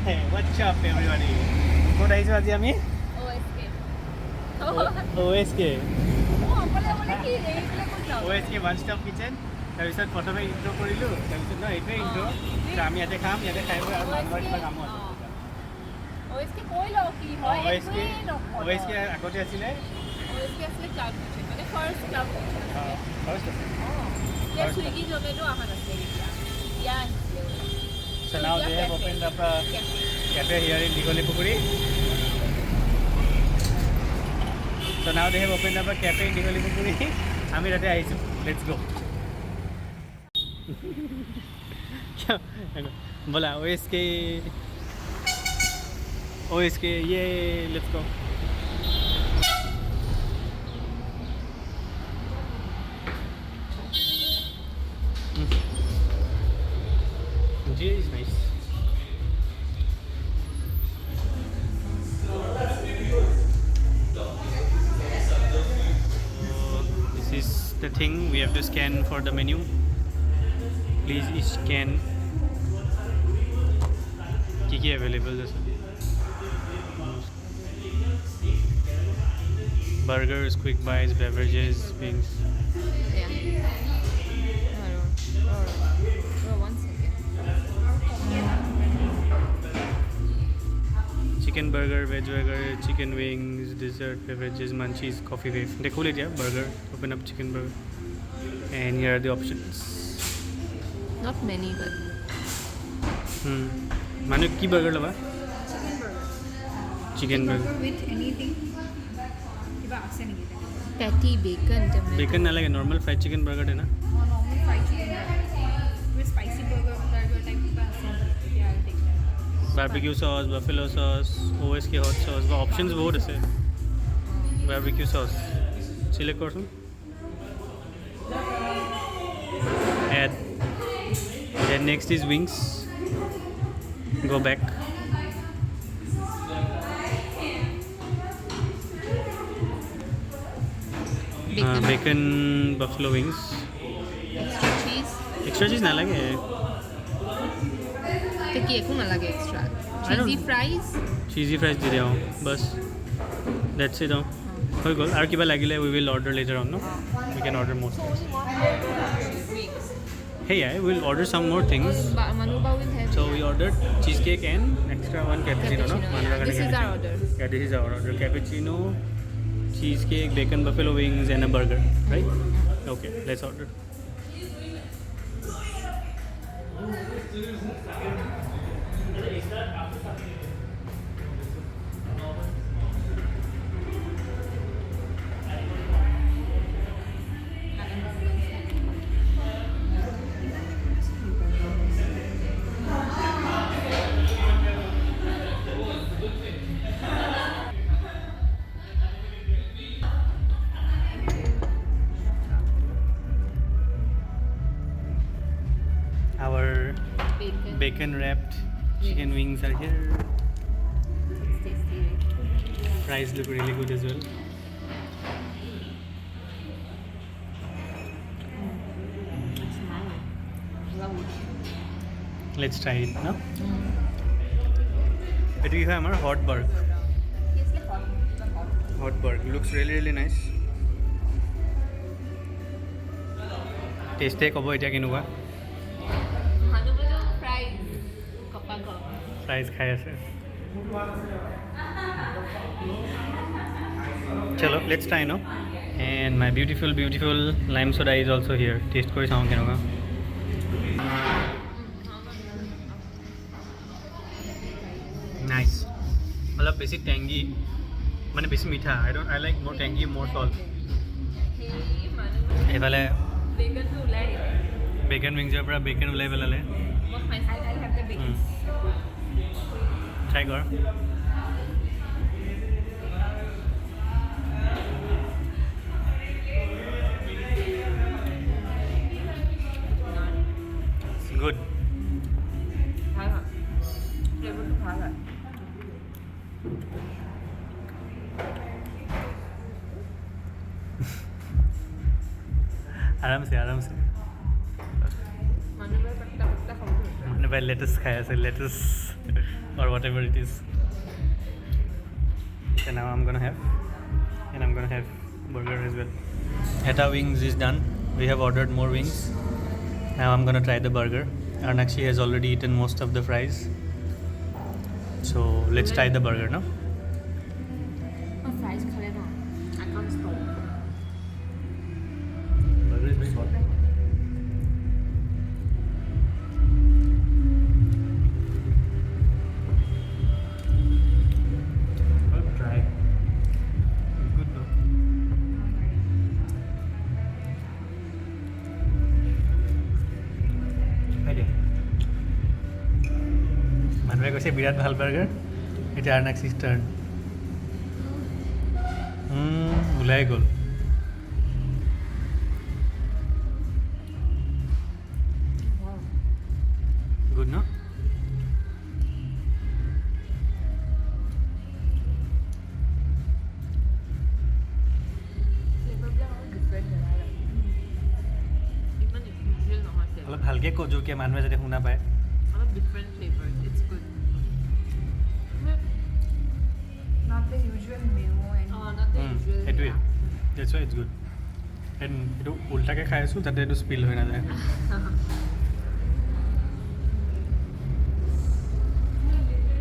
What's up everybody? ক'ত আহিছোঁ আজি আমি? OSK OSK One Stop Kitchen. তাৰপিছত প্ৰথমে ইণ্ট্ৰ কৰিলোঁ, তাৰপিছত ন এইটোৱে ইণ্ট্ৰ। আমি ইয়াতে খাম, ইয়াতে খাই আৰু মানুহৰ কিবা কামো আছে। OSK আগতে আছিলে Swiggy Zomato আহা নাছিল এতিয়া So now they have opened up a cafe here in Digoli Pukuri. So now they have opened up a cafe in Digoli Pukuri. আমি তাতে আহিছোঁ, let's go. बोला OSK ये let's go. G is nice. This is the thing we have to scan for the menu. Please scan. Kiki available this one. Burgers, quick buys, beverages, wings. One second. Chicken burger, veg burger, chicken wings, dessert, beverages, munchies, coffee wave. They cool it, yeah? Burger. Open up chicken burger. And here are the options. Not many, but Manu, ki burger lava? Chicken burger. With anything. Kiba aase nahi hai. patty, bacon, tomato. Bacon na lage, normal fried chicken burger hai na? Normal fried chicken burger. With spicy burger type kiba aase. Yeah, I'll take that. Barbecue sauce, buffalo sauce, OSK hot sauce. The options bahut ase. Barbecue sauce. Select korsun. Add. Then next is wings. Go back. Bacon buffalo wings. Extra cheese. Extra cheese na lage. तो की एको ना लगे extra. Cheesy fries. Cheesy fries di raha hu. Bas. That's it. Hoy gol. Aur kiba lagile we will order later on, no? We can order more things. Wings. Hey, yeah, we'll order some more things. Manuba will have. So we ordered cheesecake and extra one cappuccino, no? Yeah. This is our order. Yeah, this is our order. Cappuccino, cheesecake, bacon buffalo wings and a burger, right? Okay, let's order. Our bacon wrapped chicken wings are here. It's tasty, right? Fries look really good as well. It's nice. Love it. Let's try it now. It is our hot burger. It's like hot. Hot burger looks really nice. Taste kobo eta kenuka. Manuba fries. Kappa. Fries khai ase. Chalo, let's try now. And my beautiful lime soda is also here. Taste kori saung kenuka. Nice. Matlab basic tangy. Mane basic meetha. I like more tangy, more salt. Hey, Manuba. Efale Bacon to ulai. bacon wings er pura bacon ulai pelale. What's my side? I'll have the bacon. Try kor. It's good. Flavor to khá. आराम से Manuba पत्ता खाओ. मैंने भाई latus खाया से latus or whatever it is. So now I'm gonna have, and I'm gonna have burger as well. Heta wings is done. We have ordered more wings. Now I'm gonna try the burger. Arnakshi has already eaten most of the fries. So let's try the burger, no? Oh, fries khale na. I can't stop. Burger is very hot. I'll try. It's good though. মানুহে কৈছে বিৰাট ভাল burger এতিয়া আৰ্নাক্সিছ turn ওলাই গ'ল good ন অলপ ভালকৈ কৈ জোৰকৈ মানুহে যাতে শুনা পায় Different flavors. It's good. Not the usual mayo and Not the usual. সেইটোৱে that's why it's good and এইটো উল্টাকৈ খাই আছোঁ যাতে এইটো স্পিল হৈ নাযায়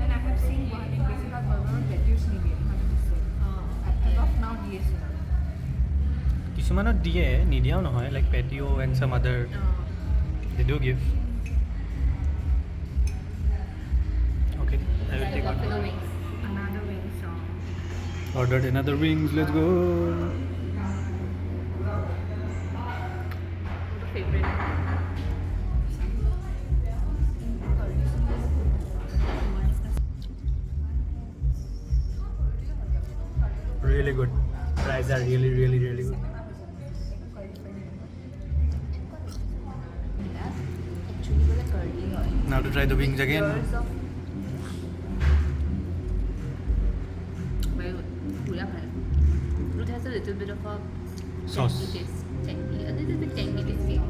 and I have seen Guwahati বেছিভাগ burger lettuce নিদিয়ে মানে দিছে as of now দিয়েছে কিছুমানত দিয়ে নিদিয়াও নহয় লাইক পেটিঅ' এণ্ড চাম আদাৰ they do give okay I will take one Buffalo wings. another wing song ordered another wings let's go Favorite. really good fries are really really really good Actually, well, curly oil. now to try the wings again Layers of- Well, pura bhai. It has a little bit of a Sauce. tangy taste. Tangy, a little bit tangy tasty.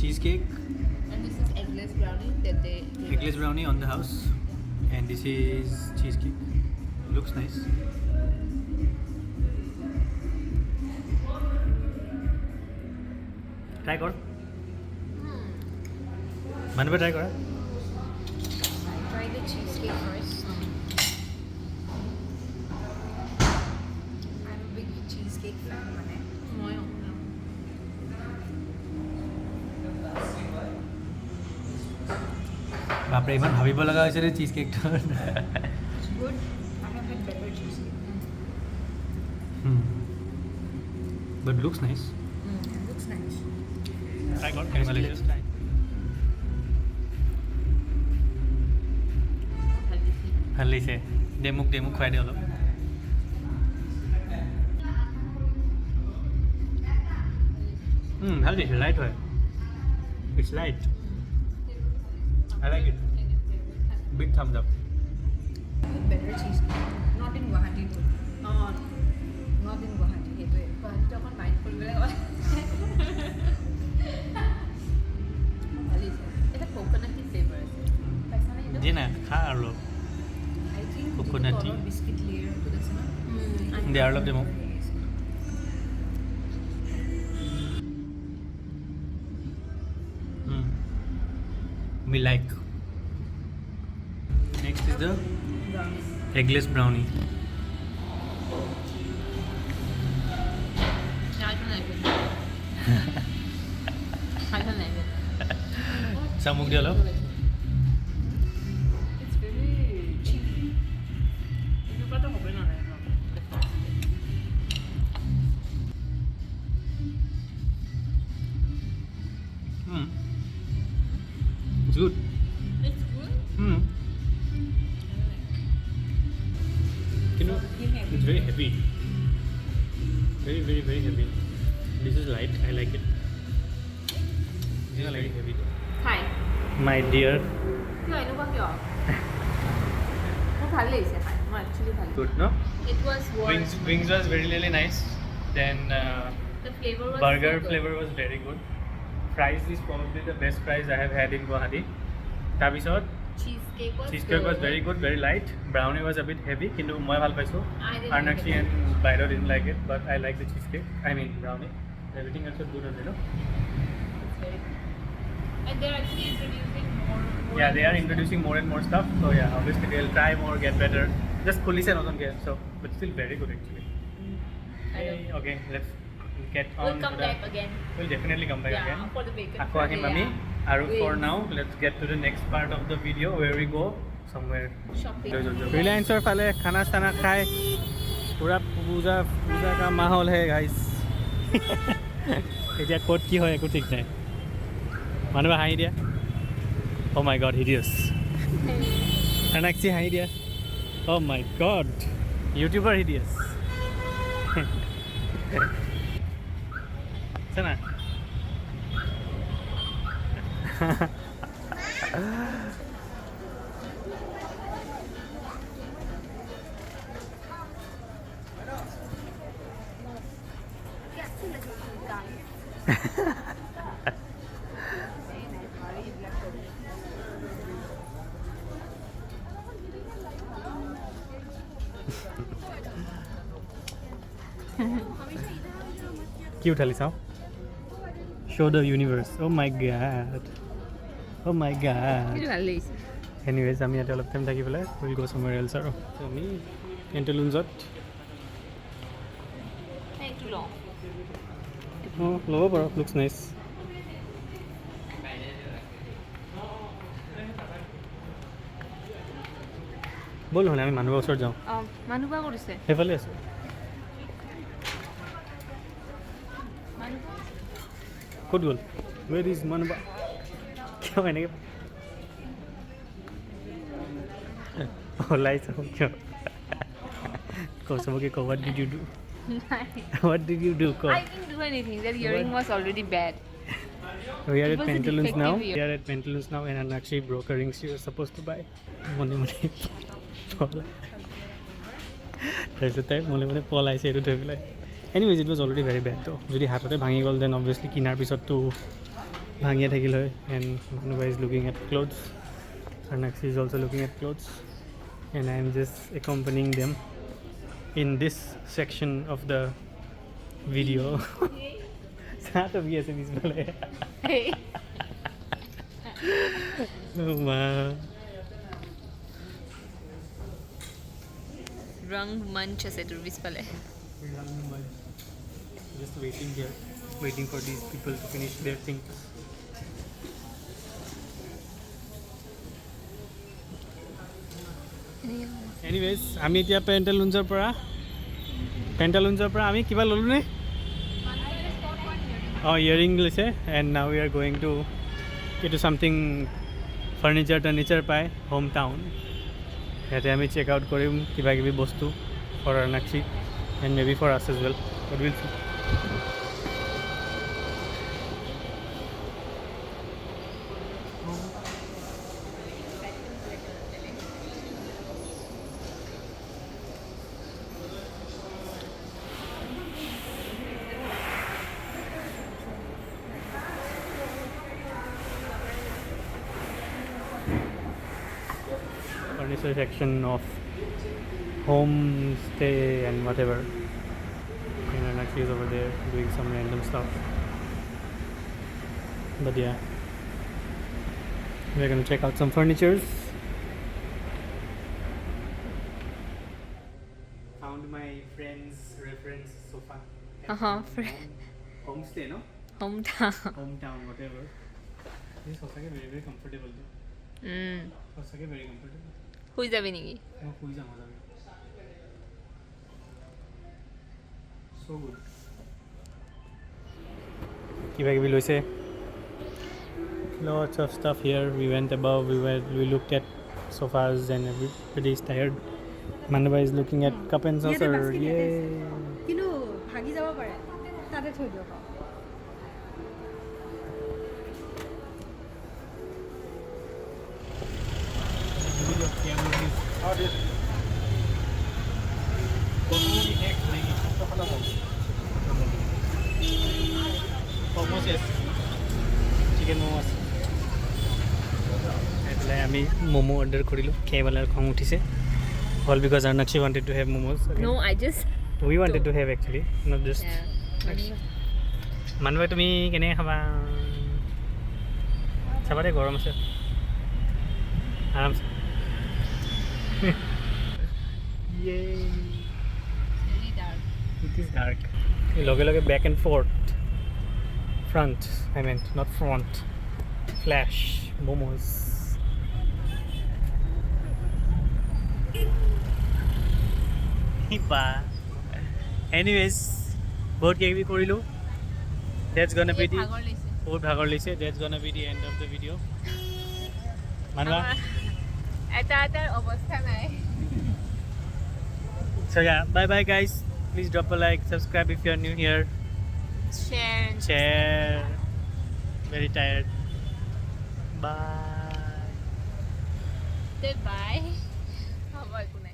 cheesecake And this is eggless brownie that they gave eggless us. brownie on the house and this is cheesecake looks nice try kor manbe try kora try the cheesecake first I'm a big cheesecake fan মানে Moyo. বাপৰে ইমান ভাবিব লগা হৈছে ৰে cheese কেকটো it's good I have had better cheesecake but looks nice it looks nice try kor কেনেকুৱা লাগিছে ভাল লাগিছে দে মোক খুৱাই দে অলপ ভাল দিছে লাইট হয় it's light I like it big thumbs up better cheesecake not in Guwahati though not in Guwahati সেইটোৱে গুৱাহাটীত অকণ মাইণ্ড কৰিবলৈ কয় ভালেই এটা কোকোনাটি ফ্লেভাৰ আছে পাইছানে এইটো দিয়ে না খা আৰু অলপ I think Coconutty. biscuit layer to this na দে আৰু অলপ দে মোক we like next is the eggless brownie I don't like it. I don't like it. samuk dia অলপ it's very cheap এনেকুৱাটো হ'ব নালাগে it's good It's good. you know it's very heavy very heavy this is light I like it this is very heavy Hi. my dear কিয় এনেকুৱা কিয় মোৰ ভাল লাগিছে খাই মই একচুৱেলি ভাল good no It was worth wings was very really nice then the flavor was burger so good. flavor was very good fries is probably the best fries I have had in Guwahati তাৰপিছত cheesecake was Cheesecake was good. very good, very light. Brownie was a bit heavy. Kintu moi bhal paisu. I didn't like Arnakshi it. and Bairo didn't like it, but I like the cheesecake. I mean brownie. Everything else was good only, no? It's very good. And they're actually introducing more Yeah, and they are more introducing more and more stuff. So yeah, obviously they'll try more, get better. Just khuli se nasan get so, but still very good actually. stuff. I don't know. Okay, let's get on. We'll come to the, back again. We'll definitely come back Yeah, again. for the bacon Ako fry, ahim yeah. ami. Aru for Wings. now, let's get to the next part of the video where we go somewhere. Shopping. Reliance और फाले खाना साना खाए पूरा पूजा पूजा का माहौल है guys এতিয়া ক'ত কি হয় একো ঠিক নাই মানুহে হাঁহি দিয়া অ' মাই গড হিডিয়াছ আনাক্সি হাঁহি দিয়া অ' মাই গড ইউটিউবাৰ হিডিয়াছ আছে না কি উঠালি চাওঁ show the universe oh my god oh my god সেইটো ভাল লাগিছে anyways আমি ইয়াতে অলপ টাইম থাকি পেলাই we'll go somewhere else আৰু so আমি পেণ্টেলুঞ্জত এইটো লওঁ অঁ ল'ব পাৰোঁ looks nice ব'ল নহ'লে আমি মানুহৰ ওচৰত যাওঁ অঁ মানুহ বা কৰিছে সেইফালে আছোঁ ক'ত গ'ল ৱেৰ ইজ মানুহ কিয় এনেকৈ ওলাইছ কিয় চবকে ক what did you do what did you do ক I didn't do anything. That earring was already bad. we are It at was a Pantaloons now defective we are at Pantaloons now and Anakshi broke a ring she was supposed to buy মনে মনে তাৰপিছত তাই মনে মনে পলাইছে এইটো থৈ পেলাই anyways it was already very bad though যদি হাততে ভাঙি গ'ল then obviously কিনাৰ পিছততো ভাঙিয়ে থাকিল হয় and Manuba is looking at clothes Anakshi is also looking at clothes and I am just accompanying them in this section of the video साथ अभी ऐसे बीच में लगे Wrong munch আছে তোৰ পিছফালে just waiting here waiting for these people to finish their things anyways আমি এতিয়া পেণ্টেলুঞ্জৰ পৰা আমি কিবা ল'লোঁ নে অঁ ইয়েৰিং লৈছে and now we are going to এইটো ছামথিং ফাৰ্নিচাৰ পায় হোম টাউন ইয়াতে আমি চেক আউট কৰিম কিবা কিবি বস্তু ফৰ আৰ্নাক্সি and maybe for us as well but will see furniture section of homestay and whatever and Anakshi is over there doing some random stuff but yeah we're gonna check out some furnitures found my friend's reference sofa homestay no hometown whatever this sofa is very very comfortable though sofa is very comfortable শুই যাবি নেকি মই শুই যাম যাবি so good কিবা কিবি লৈছে lots of stuff here we went above we looked at sofas and everybody is tired Manuba is looking at cup and saucer yay কিন্তু ভাগি যাব পাৰে তাতে থৈ দিয়ক Momos, yes. Chicken momos. আমি মোমো অৰ্ডাৰ কৰিলোঁ খাই পেলাই খং উঠিছে all because Arnakshi wanted to have momos again. No, I just. We wanted to have actually not just মানুহে তুমি কেনেকৈ খাবা চাবা দেই গৰম আছে আৰামছে Very dark. It is dark. লগে লগে back and forth front I meant not front flash momos বা anyways বহুত কিবা কিবি কৰিলোঁ that's gonna be the ভাগৰ লাগিছে। বহুত ভাগৰ লাগিছে that's gonna be the end of the video মানবা এটাৰ অৱস্থা নাই। so yeah bye bye guys please drop a like subscribe if you are new here share very tired bye Goodbye. হ'ব একো নাই।